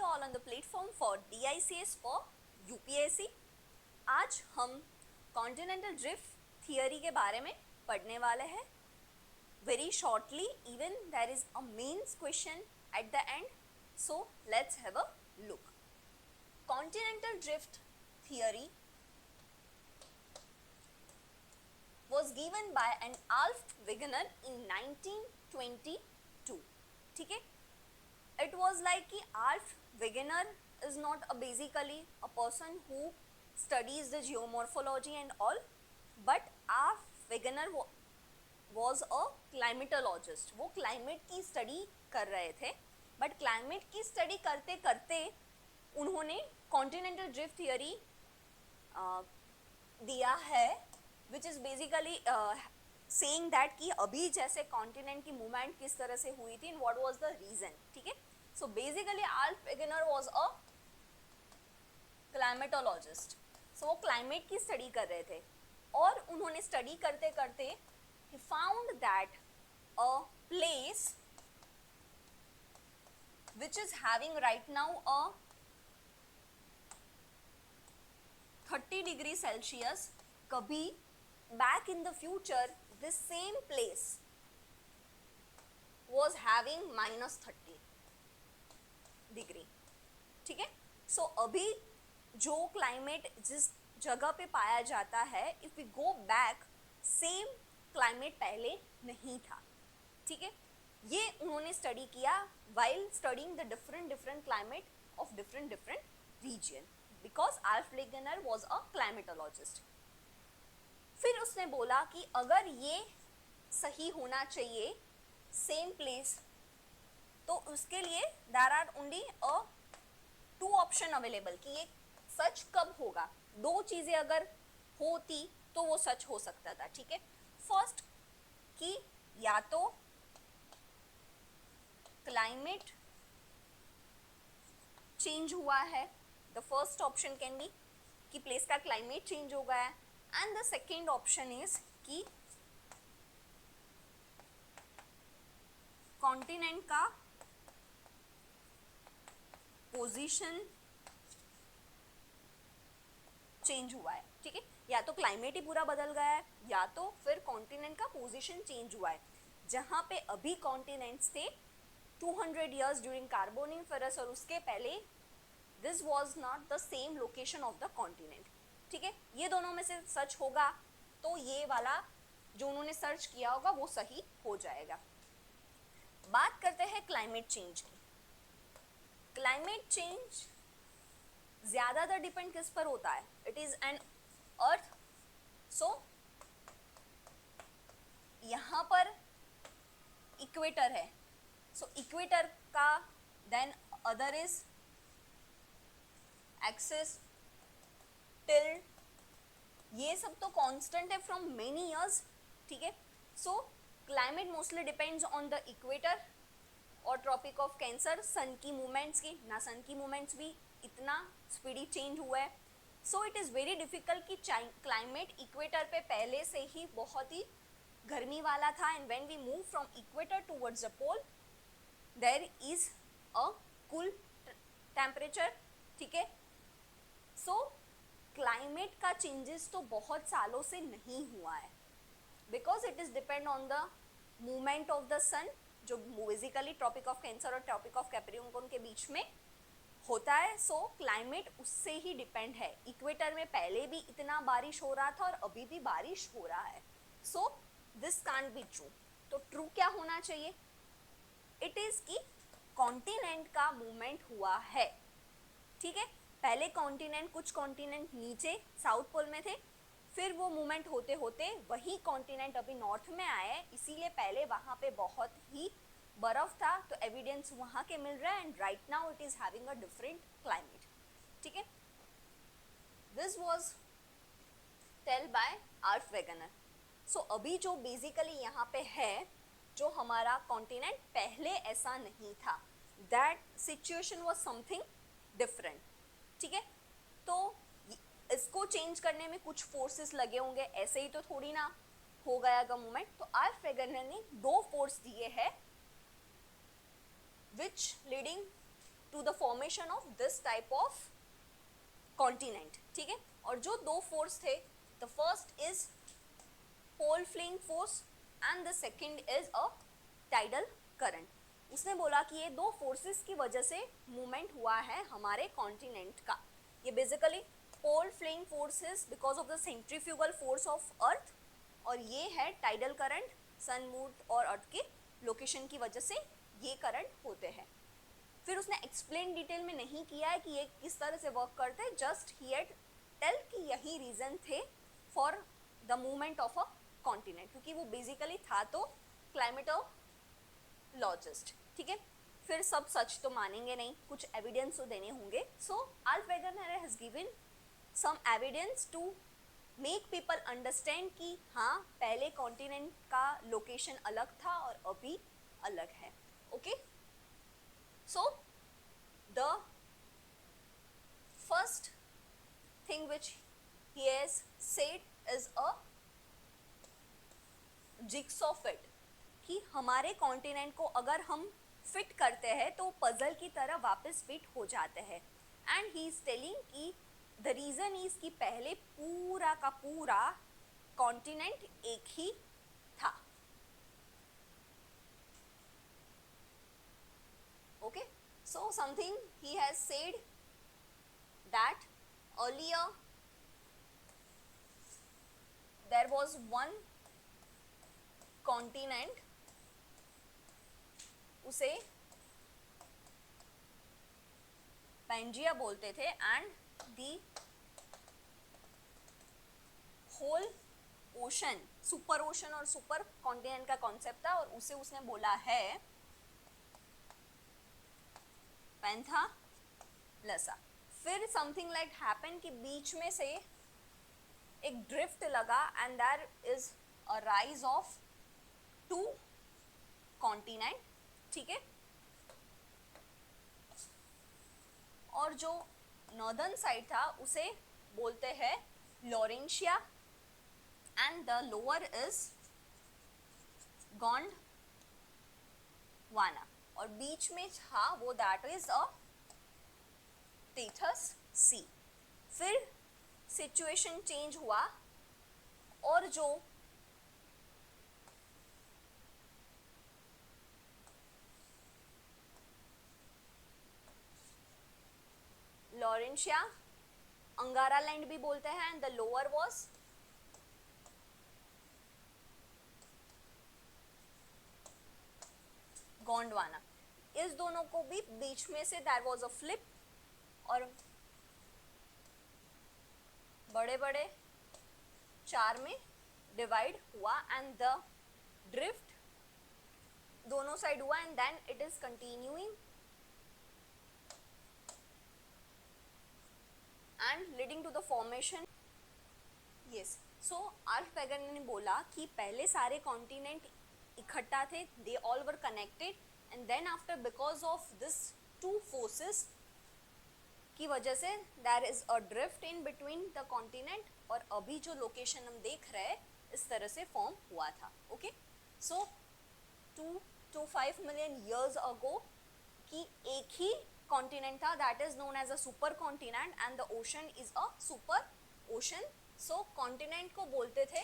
all on the platform for DICS for UPSC। आज हम continental drift theory के बारे में पढ़ने वाले हैं very shortly, even there is a mains question at the end, so let's have a look. Continental drift theory was given by an Alf Wegener in 1922. ठीक है, it was like कि Alf Wegener is not a basically a person who studies the geomorphology and all, but Alf Wegener was a climatologist। वो climate की study कर रहे थे, but climate की study करते करते उन्होंने कॉन्टिनेंटल ड्रिफ्ट थियरी दिया है, which is basically saying that कि अभी जैसे कॉन्टिनेंट की मूवमेंट किस तरह से हुई थी and what was the reason. ठीक है, so basically Alf Wegener was a climatologist. So वो क्लाइमेट की स्टडी कर रहे थे और उन्होंने स्टडी करते करते he found that a place which is having right now a 30 degree Celsius, कभी back in the future this same place was having -30 degree। ठीक है, सो अभी जो क्लाइमेट जिस जगह पे पाया जाता है, if we go back, same climate पहले नहीं था। ठीक है, ये उन्होंने स्टडी किया while studying the different climate of different region, because Alf Wegener was a climatologist. फिर उसने बोला कि अगर ये सही होना चाहिए सेम प्लेस, तो उसके लिए there are only a 2 option available कि ये सच कब होगा। 2 चीजें अगर होती तो वो सच हो सकता था। ठीक है, फर्स्ट कि या तो क्लाइमेट चेंज हुआ है, the first option can be कि प्लेस का क्लाइमेट चेंज हो गया है, and the second option is कि कॉन्टिनेंट का पोजीशन चेंज हुआ है। ठीक है, या तो क्लाइमेट ही पूरा बदल गया है या तो फिर कॉन्टिनेंट का पोजीशन चेंज हुआ है। जहां पे अभी कॉन्टिनेंट्स थे 200 इयर्स ड्यूरिंग कार्बोनिफेरस और उसके पहले, this was not the same location of the continent. ठीक है, ये दोनों में से सच होगा तो ये वाला जो उन्होंने सर्च किया होगा वो सही हो जाएगा। बात करते हैं क्लाइमेट चेंज की। क्लाइमेट चेंज ज्यादातर डिपेंड किस पर होता है? It is an earth. So यहां पर इक्वेटर है, सो इक्वेटर का, then other is axis, tilt, ये सब तो कांस्टेंट है फ्रॉम मेनी इयर्स। ठीक है, सो climate mostly depends on the equator और ट्रॉपिक ऑफ कैंसर। सन की मूवमेंट्स की ना, सन की मूवमेंट्स भी इतना स्पीडी चेंज हुआ है। So it is very difficult कि क्लाइमेट इक्वेटर पे पहले से ही बहुत ही गर्मी वाला था, and when we move from equator towards the pole there is a cool temperature. ठीक है, सो क्लाइमेट का चेंजेस तो बहुत सालों से नहीं हुआ है, because it is depend on the movement of the sun, जो बेसिकली ट्रॉपिक ऑफ कैंसर और ट्रॉपिक ऑफ कैप्रिकॉर्न के बीच में होता है। सो क्लाइमेट उससे ही डिपेंड है। इक्वेटर में पहले भी इतना बारिश हो रहा था और अभी भी बारिश हो रहा है। So this can't be true. तो ट्रू क्या होना चाहिए? इट इज कि कॉन्टिनेंट का मूवमेंट हुआ है। ठीक है, पहले कॉन्टिनेंट, कुछ कॉन्टिनेंट नीचे साउथ पोल में थे, फिर वो मूवमेंट होते होते वही कॉन्टिनेंट अभी नॉर्थ में आया है, इसीलिए पहले वहां पे बहुत ही बर्फ था, तो एविडेंस वहां के मिल रहा है, and right now it is having a different climate. ठीक है, this was tell by Alf Wegener. So अभी जो बेसिकली यहाँ पे है, जो हमारा कॉन्टिनेंट, पहले ऐसा नहीं था, that situation was something different. ठीक है, तो इसको चेंज करने में कुछ फोर्सेस लगे होंगे, ऐसे ही तो थोड़ी ना हो गया मूवमेंट। तो आल्फ वेगनर ने 2 फोर्स दिए हैं, which leading to the formation of this type of continent, ठीक है। और जो दो फोर्स थे, the first is pole fleeing force and the second is a tidal current. उसने बोला कि ये दो फोर्सेस की वजह से मूवमेंट हुआ है हमारे कॉन्टिनेंट का। ये basically pole fleeing force is because of the centrifugal force of earth, और ये है टाइडल करंट, सन मून और अर्थ के लोकेशन की वजह से ये करंट होते हैं। फिर उसने एक्सप्लेन डिटेल में नहीं किया है कि ये किस तरह से वर्क करते हैं, जस्ट ही हैड टेल कि यही रीजन थे for the movement of a continent, क्योंकि वो बेसिकली था तो क्लाइमेटोलॉजिस्ट, ठीक है। फिर सब सच तो मानेंगे नहीं, कुछ एविडेंस तो देने होंगे। So Alf Wegener has given some evidence to make people understand कि हाँ, पहले कॉन्टिनेंट का लोकेशन अलग था और अभी अलग है। Okay, so the first thing which he has said is a jigsaw fit, कि हमारे कॉन्टिनेंट को अगर हम फिट करते हैं तो पजल की तरह वापस फिट हो जाते हैं। एंड ही इज टेलिंग कि द रीजन इज कि पहले पूरा का पूरा कॉन्टिनेंट एक ही था। Okay, so something he has said that earlier there was one continent, उसे पेंजिया बोलते थे, and the whole ocean, super ocean और सुपर कॉन्टिनेंट का कॉन्सेप्ट था, और उसे उसने बोला है पैंथालसा। फिर समथिंग लाइक हैपन कि बीच में से एक ड्रिफ्ट लगा and there is a rise of two continent, ठीक है। और जो नॉर्दर्न साइड था उसे बोलते हैं Laurentia, and the lower is Gondwana, और बीच में था वो दैट इज अ टेथस सी। फिर सिचुएशन चेंज हुआ और जो लॉरेंशिया, अंगारा लैंड भी बोलते हैं, and the lower was Gondwana. इस दोनों को भी बीच में से देयर वाज अ फ्लिप, और बड़े बड़े चार में डिवाइड हुआ, एंड द ड्रिफ्ट दोनों साइड हुआ, and then it is continuing and leading to the formation. Yes, so Alf Wegener ने बोला कि पहले सारे कॉन्टिनेंट इकट्ठा थे, they all were connected, and then after because of this two forces की वजह से there is a drift in between the continent, और अभी जो लोकेशन हम देख रहे हैं इस तरह से फॉर्म हुआ था। Okay, so 2 to 5 million years ago कि एक ही कॉन्टिनेंट था, that is known as a super continent, and the ocean is a super ocean. So continent को बोलते थे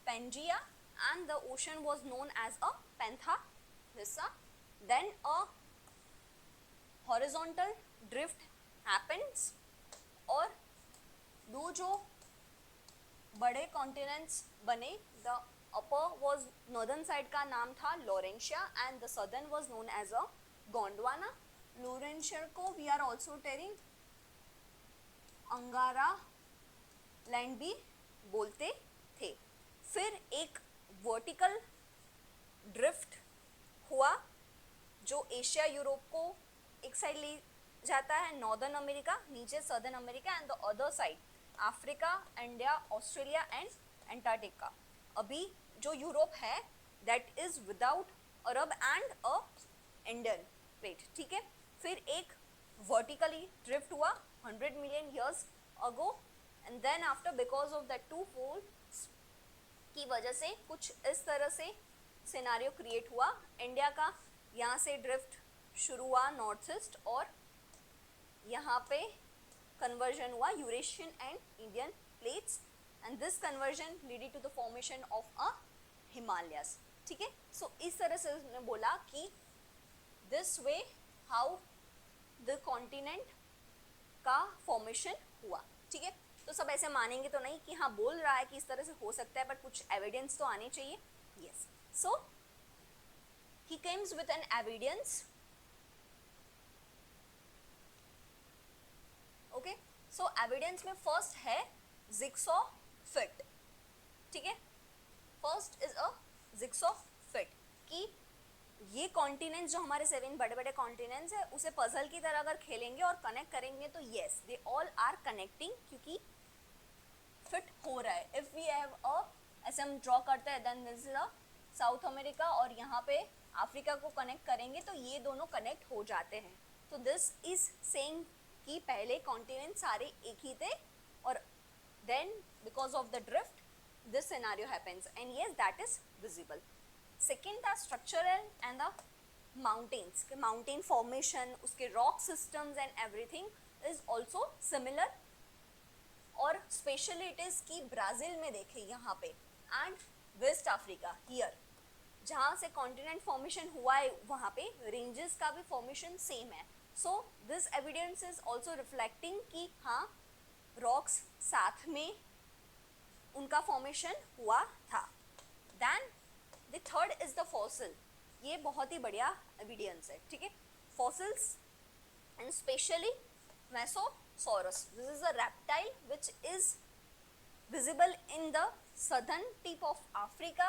Pangaea, and the ocean was known as a Panthalassa. Then a horizontal drift happens, और दो जो बड़े continents बने, the upper was northern side का नाम था Laurentia, and the southern was known as a Gondwana. Laurentia को we are also telling Angara land भी बोलते थे। फिर एक वर्टिकल ड्रिफ्ट हुआ जो एशिया यूरोप को एक साइड ले जाता है, नॉर्दर्न अमेरिका नीचे southern America, and the other side Africa, India, Australia and Antarctica. अभी जो यूरोप है that is without Arab and a Indian plate, ठीक है। फिर एक वर्टिकली ड्रिफ्ट हुआ 100 million years ago, and then after because of that two folds की वजह से कुछ इस तरह से सिनारियो क्रिएट हुआ। इंडिया का यहाँ से ड्रिफ्ट शुरू हुआ नॉर्थ ईस्ट, और यहाँ पे कन्वर्जन हुआ Eurasian and Indian plates and this conversion leading to the formation of a Himalayas. ठीक है, सो इस तरह से उसने बोला कि this way how the continent का फॉर्मेशन हुआ. ठीक है, तो सब ऐसे मानेंगे तो नहीं कि हाँ बोल रहा है कि इस तरह से हो सकता है, बट कुछ एविडेंस तो आने चाहिए. Yes, so he Kemps with an evidence. Okay, so evidence में फर्स्ट है जिक्सॉ फिट. ठीक है, first is a jigsaw fit कि ये कॉन्टिनेंट्स जो हमारे 7 बड़े बड़े कॉन्टिनेंट्स है उसे पजल की तरह अगर खेलेंगे और कनेक्ट करेंगे तो yes they all are connecting, क्योंकि फिट हो रहा है. इफ वी हैव अ ऐसे हम ड्रॉ करते हैं then this is a South America और यहाँ पे अफ्रीका को कनेक्ट करेंगे तो ये दोनों कनेक्ट हो जाते हैं. तो दिस इज सेइंग कि पहले कॉन्टिनेंट सारे एक ही थे और then because of the drift this scenario happens and yes that is visible. Second था स्ट्रक्चरल एंड द माउंटेन्स के माउंटेन फॉर्मेशन, उसके rock systems and everything is also similar. और स्पेशली इट इज कि ब्राज़ील में देखे यहाँ पे and waste Africa here जहाँ से कॉन्टिनेंट फॉर्मेशन हुआ है वहाँ पे रेंजेस का भी फॉर्मेशन सेम है. So this evidence is also reflecting कि हाँ रॉक्स साथ में उनका फॉर्मेशन हुआ था. Then the third is the fossil. ये बहुत ही बढ़िया एविडेंस है. ठीक है, fossils and specially Mesosaurus. This is a reptile which is visible in the southern tip of Africa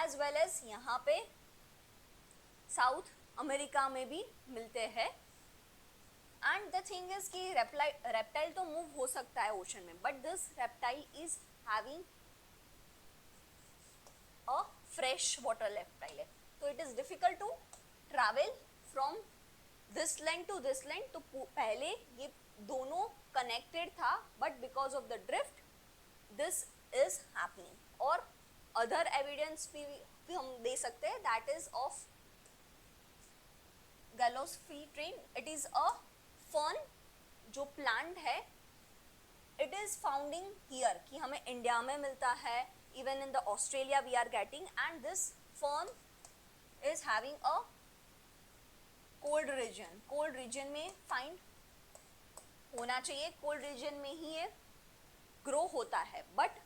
as well as यहाँ पे साउथ अमेरिका में भी मिलते हैं. एंड द थिंग इज कि रेप्टाइल तो मूव हो सकता है ओशन में, but this reptile is having a fresh water reptile है, तो it is difficult to travel from this land to this land. तो पहले ये दोनों कनेक्टेड था but because of the drift this is happening. और अदर एविडेंस भी हम दे सकते हैं that is of Glossopteris. It is a fern जो प्लांट है. इट इज फाउंडिंग हियर कि हमें इंडिया में मिलता है, even in the Australia we are getting. And this fern is having a cold region. Cold region में find होना चाहिए, कोल्ड रीजन में ही ये ग्रो होता है. But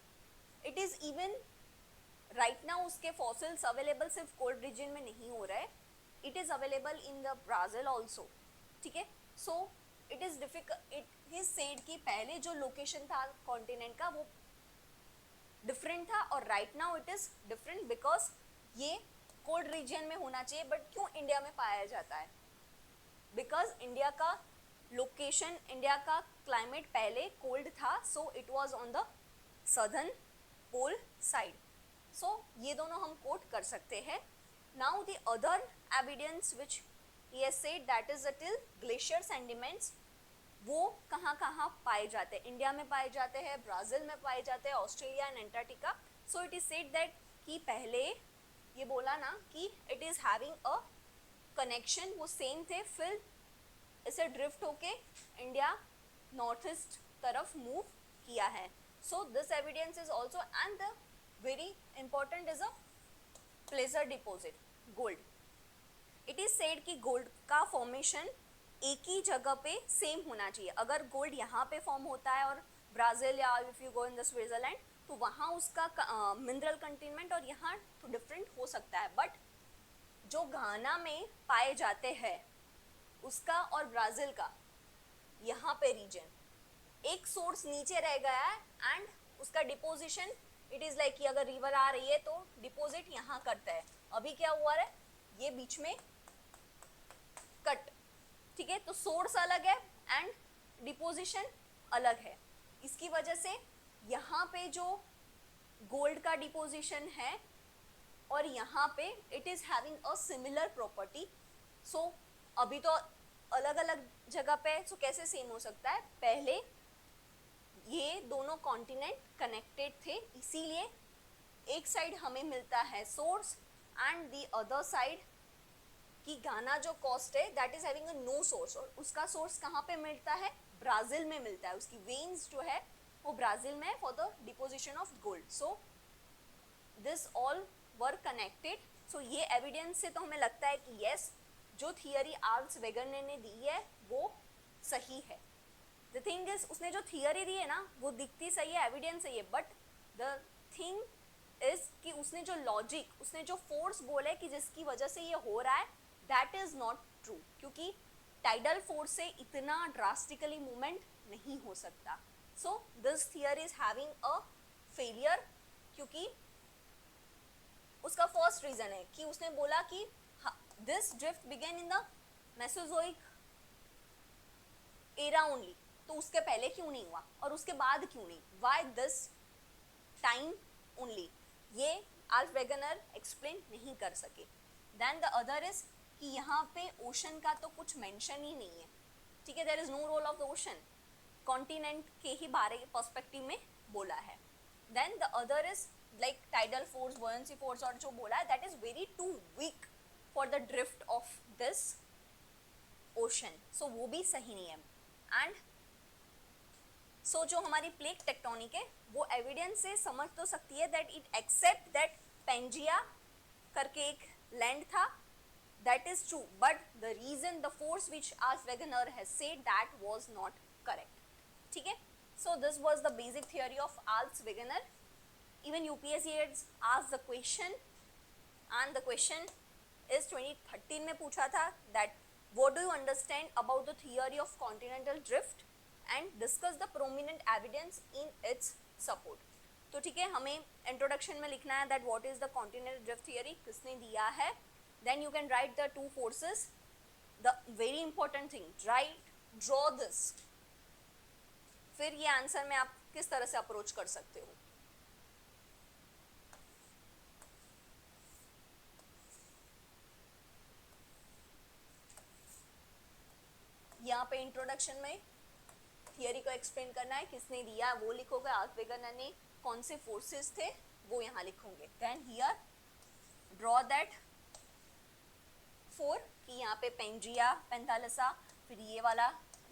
it is even right now उसके फॉसिल्स अवेलेबल सिर्फ कोल्ड रीजन में नहीं हो रहा है, it is available in the Brazil also. ठीक है, so it is difficult. It is said कि पहले जो लोकेशन था कॉन्टिनेंट का वो डिफरेंट था और right now it is different because ये कोल्ड रीजन में होना चाहिए. बट क्यों इंडिया में पाया जाता है? बिकॉज इंडिया का लोकेशन, इंडिया का क्लाइमेट पहले कोल्ड था, so it was on the southern pole side. So ये दोनों हम कोट कर सकते हैं. Now the other evidence which he has said that is until glacier sediments वो कहाँ कहाँ पाए जाते हैं? इंडिया में पाए जाते हैं, ब्राज़ील में पाए जाते हैं, Australia and Antarctica. So it is said that कि पहले ये बोला ना कि it is having a connection, वो सेम थे, फिर इसे ड्रिफ्ट होके इंडिया नॉर्थ ईस्ट तरफ मूव किया है. So this evidence is also and the very important is a प्लेसर deposit gold. It is said कि गोल्ड का फॉर्मेशन एक ही जगह पे सेम होना चाहिए. अगर गोल्ड यहाँ पे फॉर्म होता है और ब्राज़ील या if you go in the Switzerland तो वहाँ उसका मिनरल कंटेनमेंट और यहाँ तो डिफरेंट हो सकता है. बट जो घाना में पाए जाते हैं उसका और ब्राज़ील का यहाँ पे रीजन एक सोर्स नीचे रह गया है एंड उसका डिपोजिशन इट इज लाइक कि अगर रिवर आ रही है तो डिपोजिट यहाँ करता है. अभी क्या हुआ है, ये बीच में कट. ठीक है, तो सोर्स अलग है एंड डिपोजिशन अलग है. इसकी वजह से यहाँ पे जो गोल्ड का डिपोजिशन है और यहाँ पे it is having a similar property. So अभी तो अलग अलग जगह पे, सो कैसे सेम हो सकता है? पहले ये दोनों कॉन्टिनेंट कनेक्टेड थे, इसीलिए एक साइड हमें मिलता है source and the other side कि घाना जो कोस्ट है that is having a no source, और उसका सोर्स कहाँ पे मिलता है, ब्राजील में मिलता है, उसकी वेन्स जो है वो ब्राजील में है for the deposition of gold. So this all were connected. So ये एविडेंस से तो हमें लगता है कि यस, जो थियरी आर्ल्स वेगनर ने दी है वो सही है. द थिंग इज, उसने जो थियरी दी है ना वो दिखती सही है, एविडेंस सही है, बट द थिंग इज कि उसने जो लॉजिक, उसने जो फोर्स बोला है कि जिसकी वजह से ये हो रहा है, दैट इज नॉट ट्रू, क्योंकि टाइडल फोर्स से इतना ड्रास्टिकली मूवमेंट नहीं हो सकता. So this theory is having a failure, क्योंकि उसका फर्स्ट रीजन है कि उसने बोला कि this drift began in the Mesozoic era only, तो उसके पहले क्यों नहीं हुआ और उसके बाद क्यों नहीं, व्हाई दिस टाइम ओनली, ये आल्फ वेगनर एक्सप्लेन नहीं कर सके. देन द अदर इज कि यहाँ पे ओशन का तो कुछ मेंशन ही नहीं है, ठीक है, there is no role of the ocean, continent के ही बारे पर्सपेक्टिव में बोला है. Then the other is like tidal force, buoyancy force, और जो बोला है that is very too weak for the drift of this ocean, so वो भी सही नहीं है. एंड सो जो हमारी प्लेट टेक्टोनिक है वो एविडेंस से समझ तो सकती है that it accept that Pangaea करके एक लैंड था, that is true, but the reason, the force which Alf Wegener has said that was not correct. ठीक है, so this was the basic theory of Alf Wegener. Even UPSC has asked the question, and the question is 2013 में पूछा था that what do you understand about the theory of continental drift and discuss the prominent evidence in its support. तो ठीक है, हमें introduction में लिखना है that what is the continental drift theory, किसने दिया है. Then you can write the two forces. The very important thing, draw this. फिर ये आंसर में आप किस तरह से अप्रोच कर सकते हो. यहाँ पे इंट्रोडक्शन में थियरी को एक्सप्लेन करना है, किसने दिया वो लिखोगे, आल्फ वेगनर ने, कौन से फोर्सेस थे वो यहाँ लिखोगे. Then here draw that four, कि यहाँ पे पेंजिया, पेंथालसा, फिर ये वाला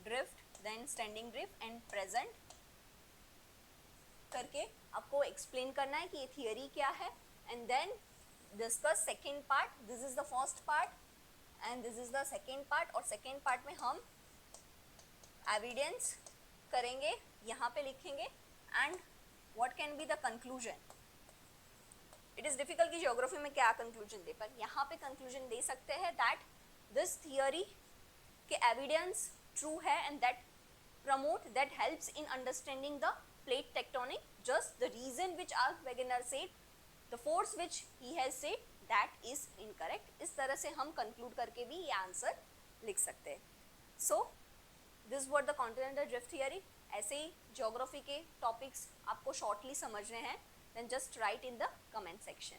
drift, then standing drift and present करके आपको एक्सप्लेन करना है कि ये थियरी क्या है. And then discuss second part. This is the first part and this is the second part, और सेकेंड पार्ट में हम एविडेंस करेंगे, यहाँ पे लिखेंगे, and what can be the conclusion. It is difficult कि ज्योग्राफी में क्या कंक्लूजन दे, पर यहाँ पे कंक्लूजन दे सकते हैं दैट दिस थियरी के एविडेंस ट्रू है and that promote, that helps in understanding the plate tectonic. Just the reason which Alf Wegener said, the force which he has said, that is incorrect. इस तरह से हम conclude करके भी ये answer लिख सकते हैं. So this was the continental drift theory. ऐसे ही ज्योग्राफी के टॉपिक्स आपको शॉर्टली समझने हैं, then just write in the comment section.